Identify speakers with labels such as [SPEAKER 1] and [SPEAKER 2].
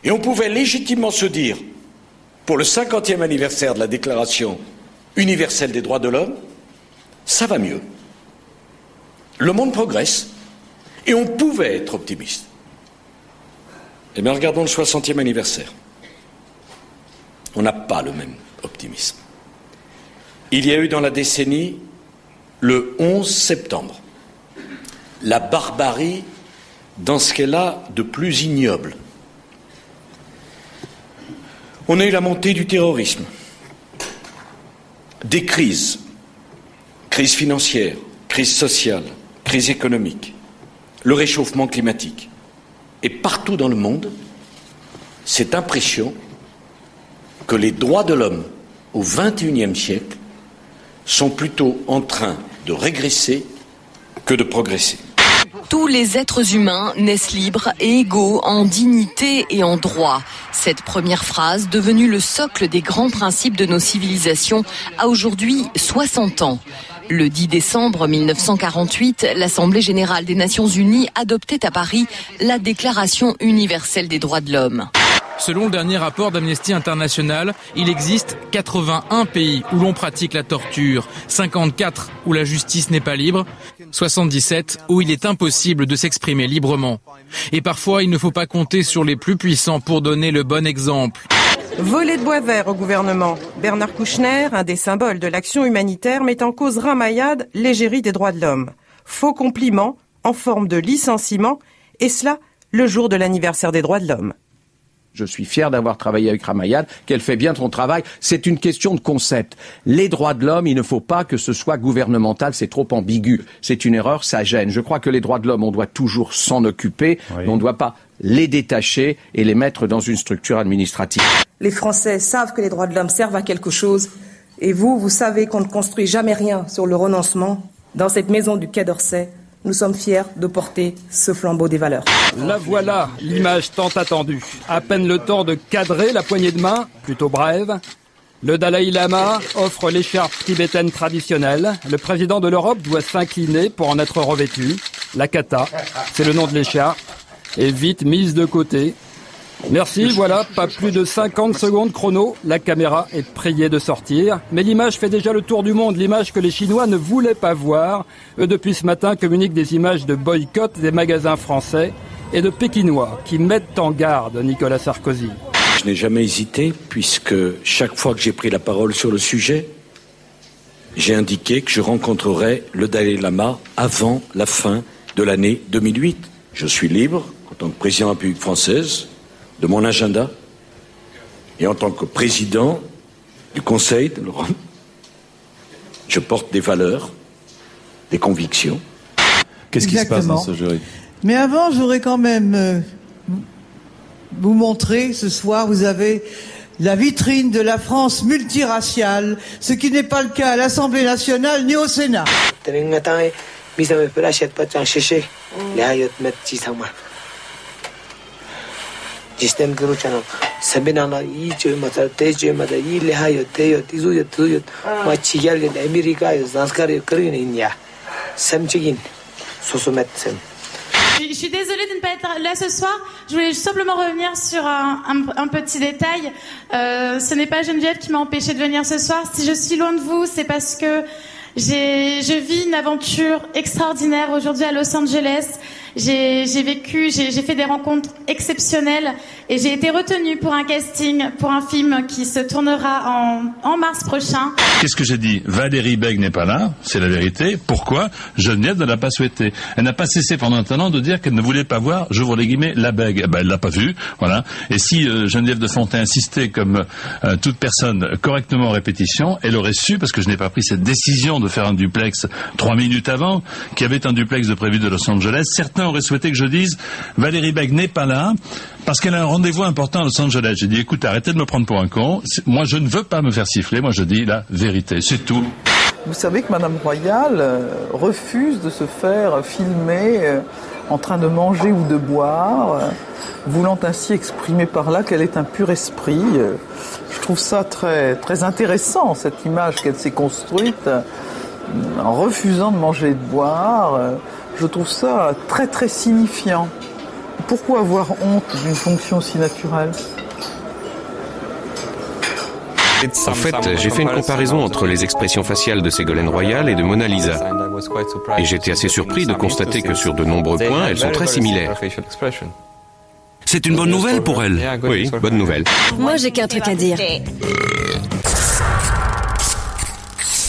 [SPEAKER 1] Et on pouvait légitimement se dire, pour le 50e anniversaire de la Déclaration universelle des droits de l'homme, ça va mieux. Le monde progresse et on pouvait être optimiste. Eh bien, regardons le 60e anniversaire. On n'a pas le même optimisme. Il y a eu dans la décennie, le 11 septembre, la barbarie dans ce qu'elle a de plus ignoble. On a eu la montée du terrorisme, des crises, crise financière, crise sociale, crise économique, le réchauffement climatique. Et partout dans le monde, cette impression que les droits de l'homme au XXIe siècle sont plutôt en train de régresser que de progresser.
[SPEAKER 2] Tous les êtres humains naissent libres et égaux en dignité et en droit. Cette première phrase, devenue le socle des grands principes de nos civilisations, a aujourd'hui 60 ans. Le 10 décembre 1948, l'Assemblée générale des Nations unies adoptait à Paris la Déclaration universelle des droits de l'homme.
[SPEAKER 3] Selon le dernier rapport d'Amnesty International, il existe 81 pays où l'on pratique la torture, 54 où la justice n'est pas libre, 77 où il est impossible de s'exprimer librement. Et parfois, il ne faut pas compter sur les plus puissants pour donner le bon exemple.
[SPEAKER 4] Volet de bois vert au gouvernement. Bernard Kouchner, un des symboles de l'action humanitaire, met en cause Ramayad, l'égérie des droits de l'homme. Faux compliment en forme de licenciement, et cela le jour de l'anniversaire des droits de l'homme.
[SPEAKER 5] Je suis fier d'avoir travaillé avec Ramayad, qu'elle fait bien son travail. C'est une question de concept. Les droits de l'homme, il ne faut pas que ce soit gouvernemental, c'est trop ambigu. C'est une erreur, ça gêne. Je crois que les droits de l'homme, on doit toujours s'en occuper, mais on ne doit pas les détacher et les mettre dans une structure administrative.
[SPEAKER 6] Les Français savent que les droits de l'homme servent à quelque chose. Et vous savez qu'on ne construit jamais rien sur le renoncement. Dans cette maison du Quai d'Orsay, nous sommes fiers de porter ce flambeau des valeurs.
[SPEAKER 7] La voilà, l'image tant attendue. À peine le temps de cadrer la poignée de main, plutôt brève. Le Dalai Lama offre l'écharpe tibétaine traditionnelle. Le président de l'Europe doit s'incliner pour en être revêtu. La kata, c'est le nom de l'écharpe, est vite mise de côté. Merci, voilà, pas plus de 50 secondes chrono, la caméra est priée de sortir. Mais l'image fait déjà le tour du monde, l'image que les Chinois ne voulaient pas voir. Eux, depuis ce matin, communiquent des images de boycott des magasins français et de Pékinois qui mettent en garde Nicolas Sarkozy.
[SPEAKER 1] Je n'ai jamais hésité, puisque chaque fois que j'ai pris la parole sur le sujet, j'ai indiqué que je rencontrerais le Dalai Lama avant la fin de l'année 2008. Je suis libre, en tant que président de la République française, de mon agenda, et en tant que président du Conseil de l'Europe, je porte des valeurs, des convictions.
[SPEAKER 8] Qu'est-ce qui se passe dans ce jury ? Mais avant, je voudrais quand même vous montrer, ce soir, vous avez la vitrine de la France multiraciale, ce qui n'est pas le cas à l'Assemblée nationale ni au Sénat.
[SPEAKER 9] Je suis désolée de ne pas être là ce soir. Je voulais simplement revenir sur un petit détail. Ce n'est pas Geneviève qui m'a empêchée de venir ce soir. Si je suis loin de vous, c'est parce que je vis une aventure extraordinaire aujourd'hui à Los Angeles. J'ai fait des rencontres exceptionnelles et j'ai été retenue pour un casting pour un film qui se tournera en mars prochain.
[SPEAKER 10] Qu'est-ce que j'ai dit ? Valérie Bègue n'est pas là, c'est la vérité. Pourquoi ? Geneviève ne l'a pas souhaité. Elle n'a pas cessé pendant un temps de dire qu'elle ne voulait pas voir, j'ouvre les guillemets, la Bègue. Elle l'a pas vue, voilà. Et si Geneviève de Fontaine insistait comme toute personne correctement en répétition, elle aurait su, parce que je n'ai pas pris cette décision de faire un duplex 3 minutes avant, qu'il y avait un duplex de prévu de Los Angeles. Certains aurait souhaité que je dise Valérie Bègue n'est pas là parce qu'elle a un rendez-vous important à Los Angeles. J'ai dit écoute, arrêtez de me prendre pour un con. Moi, je ne veux pas me faire siffler. Moi, je dis la vérité. C'est tout.
[SPEAKER 11] Vous savez que Madame Royal refuse de se faire filmer en train de manger ou de boire, voulant ainsi exprimer par là qu'elle est un pur esprit. Je trouve ça très, très intéressant, cette image qu'elle s'est construite en refusant de manger et de boire. Je trouve ça très très signifiant. Pourquoi avoir honte d'une fonction si naturelle ?
[SPEAKER 12] En fait, j'ai fait une comparaison entre les expressions faciales de Ségolène Royal et de Mona Lisa. Et j'étais assez surpris de constater que sur de nombreux points, elles sont très similaires.
[SPEAKER 13] C'est une bonne nouvelle pour elle.
[SPEAKER 12] Oui, bonne nouvelle.
[SPEAKER 14] Moi, j'ai qu'un truc à dire.